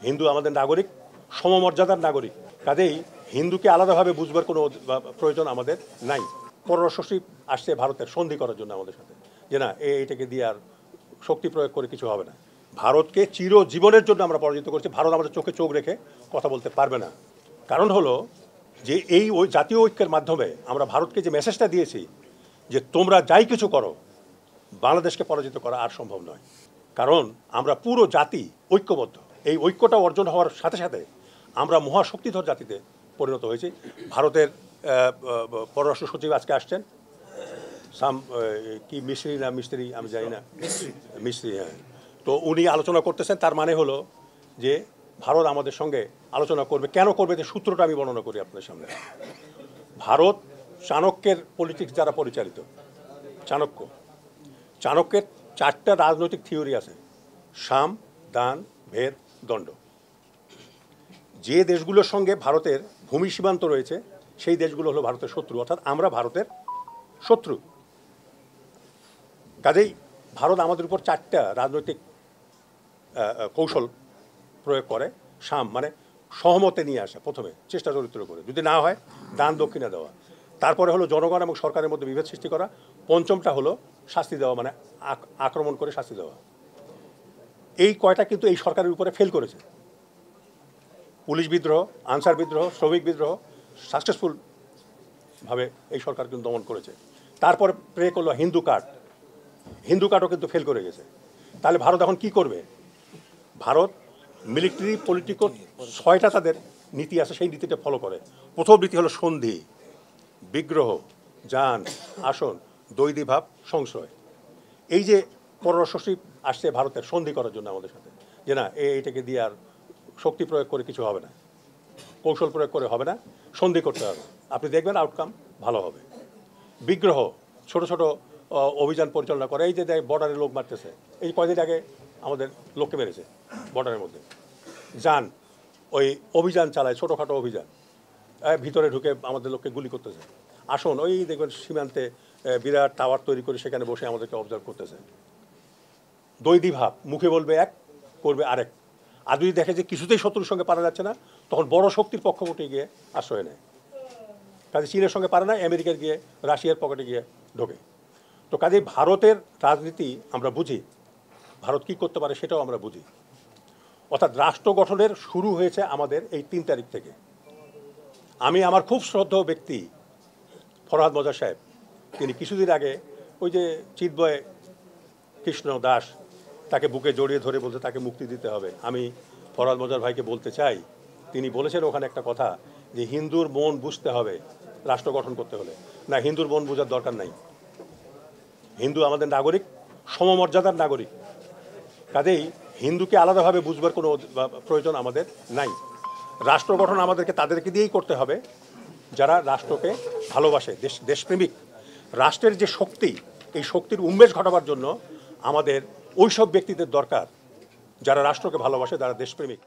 হিন্দু আমাদের নাগরিক, সমমর্যাদার নাগরিক। কাজেই হিন্দুকে আলাদাভাবে বুঝবার কোনো প্রয়োজন আমাদের নাই। পররাষ্ট্র সচিব আসছে ভারতের সন্ধি করার জন্য আমাদের সাথে, যে না এইটাকে দিয়ে আর শক্তি প্রয়োগ করে কিছু হবে না। ভারতকে চিরজীবনের জন্য আমরা পরাজিত করছি। ভারত আমাদের চোখে চোখ রেখে কথা বলতে পারবে না। কারণ হলো যে এই জাতীয় ঐক্যের মাধ্যমে আমরা ভারতকে যে মেসেজটা দিয়েছি যে তোমরা যাই কিছু করো, বাংলাদেশকে পরাজিত করা আর সম্ভব নয়। কারণ আমরা পুরো জাতি ঐক্যবদ্ধ। এই ঐক্যটা অর্জন হওয়ার সাথে সাথে আমরা মহাশক্তিধর জাতিতে পরিণত হয়েছি। ভারতের পররাষ্ট্র সচিব আজকে আসছেন, কি মিস্ত্রি আমি জানি না, মিস্ত্রি, হ্যাঁ। তো উনি আলোচনা করতেছেন। তার মানে হলো যে ভারত আমাদের সঙ্গে আলোচনা করবে। কেন করবে, যে সূত্রটা আমি বর্ণনা করি আপনাদের সামনে। ভারত চাণক্যের পলিটিক্স দ্বারা পরিচালিত। চাণক্যের 4টা রাজনৈতিক থিওরি আছে: সাম, দান, ভেদ, দণ্ড। যে দেশগুলোর সঙ্গে ভারতের ভূমি সীমান্ত রয়েছে সেই দেশগুলো হলো ভারতের শত্রু, অর্থাৎ আমরা ভারতের শত্রু। কাজেই ভারত আমাদের উপর 4টা রাজনৈতিক কৌশল প্রয়োগ করে। সাম মানে সহমতে নিয়ে আসা, প্রথমে চেষ্টা চরিত্র করে, যদি না হয় দান দক্ষিণা দেওয়া। তারপরে হলো জনগণ এবং সরকারের মধ্যে বিভেদ সৃষ্টি করা। পঞ্চমটা হলো শাস্তি দেওয়া, মানে আক্রমণ করে শাস্তি দেওয়া। এই কয়টা কিন্তু এই সরকারের উপরে ফেল করেছে। পুলিশ বিদ্রোহ, আনসার বিদ্রোহ, শ্রমিক বিদ্রোহ সাকসেসফুলভাবে এই সরকার কিন্তু দমন করেছে। তারপরে প্রে করলো হিন্দু কার্ডও কিন্তু ফেল করে গেছে। তাহলে ভারত এখন কি করবে? ভারত মিলিটারি, পলিটিক্যাল 6টা তাদের নীতি আছে, সেই নীতিটা ফলো করে। প্রথম নীতি হলো সন্ধি, বিগ্রহ, যান, আসন, দ্বৈধী ভাব, সংশয়। এই যে পররাষ্ট্র সচিব আসছে ভারতের সন্ধি করার জন্য আমাদের সাথে, যে না এইটাকে দিয়ে আর শক্তি প্রয়োগ করে কিছু হবে না, কৌশল প্রয়োগ করে হবে না, সন্ধি করতে হবে। আপনি দেখবেন আউটকাম ভালো হবে। বিগ্রহ, ছোট ছোট অভিযান পরিচালনা করে। এই যে বর্ডারে লোক মারতেছে, এই কয়দিন আগে আমাদের লোককে মেরেছে বর্ডারের মধ্যে। যান, ওই অভিযান চালায়, ছোটোখাটো অভিযান, ভিতরে ঢুকে আমাদের লোককে গুলি করতেছে। আসুন, ওই দেখবেন সীমান্তে বিরাট টাওয়ার তৈরি করে সেখানে বসে আমাদেরকে অবজার্ভ করতেছে। দ্বৈধী ভাব, মুখে বলবে এক, করবে আরেক। আর যদি দেখে যে কিছুতেই শত্রুর সঙ্গে পারা যাচ্ছে না, তখন বড় শক্তির পক্ষপটে গিয়ে আশ্রয় নেয়। কাজে চীনের সঙ্গে পারে না, আমেরিকার গিয়ে রাশিয়ার পকেটে গিয়ে ঢোকে। তো কাজে ভারতের রাজনীতি আমরা বুঝি, ভারত কী করতে পারে সেটাও আমরা বুঝি। অর্থাৎ রাষ্ট্র গঠনের শুরু হয়েছে আমাদের এই 3 তারিখ থেকে। আমি আমার খুব শ্রদ্ধেয় ব্যক্তি ফরহাদ মজা সাহেব, তিনি কিছুদিন আগে ওই যে চিৎবয় কৃষ্ণ দাস, তাকে বুকে জড়িয়ে ধরে বলতে তাকে মুক্তি দিতে হবে। আমি ফরহাদ মজার ভাইকে বলতে চাই, তিনি বলেছেন ওখানে একটা কথা, যে হিন্দুর মন বুঝতে হবে রাষ্ট্র গঠন করতে হলে। না, হিন্দুর মন বোঝার দরকার নাই। হিন্দু আমাদের নাগরিক, সমমর্যাদার নাগরিক। কাজেই হিন্দুকে আলাদাভাবে বুঝবার কোনো প্রয়োজন আমাদের নাই। রাষ্ট্র গঠন আমাদেরকে তাদেরকে দিয়েই করতে হবে যারা রাষ্ট্রকে ভালোবাসে, দেশপ্রেমিক। রাষ্ট্রের যে শক্তি, এই শক্তির উন্মেষ ঘটাবার জন্য আমাদের ওইসব ব্যক্তিদের দরকার যারা রাষ্ট্রকে ভালোবাসে, যারা দেশপ্রেমিক।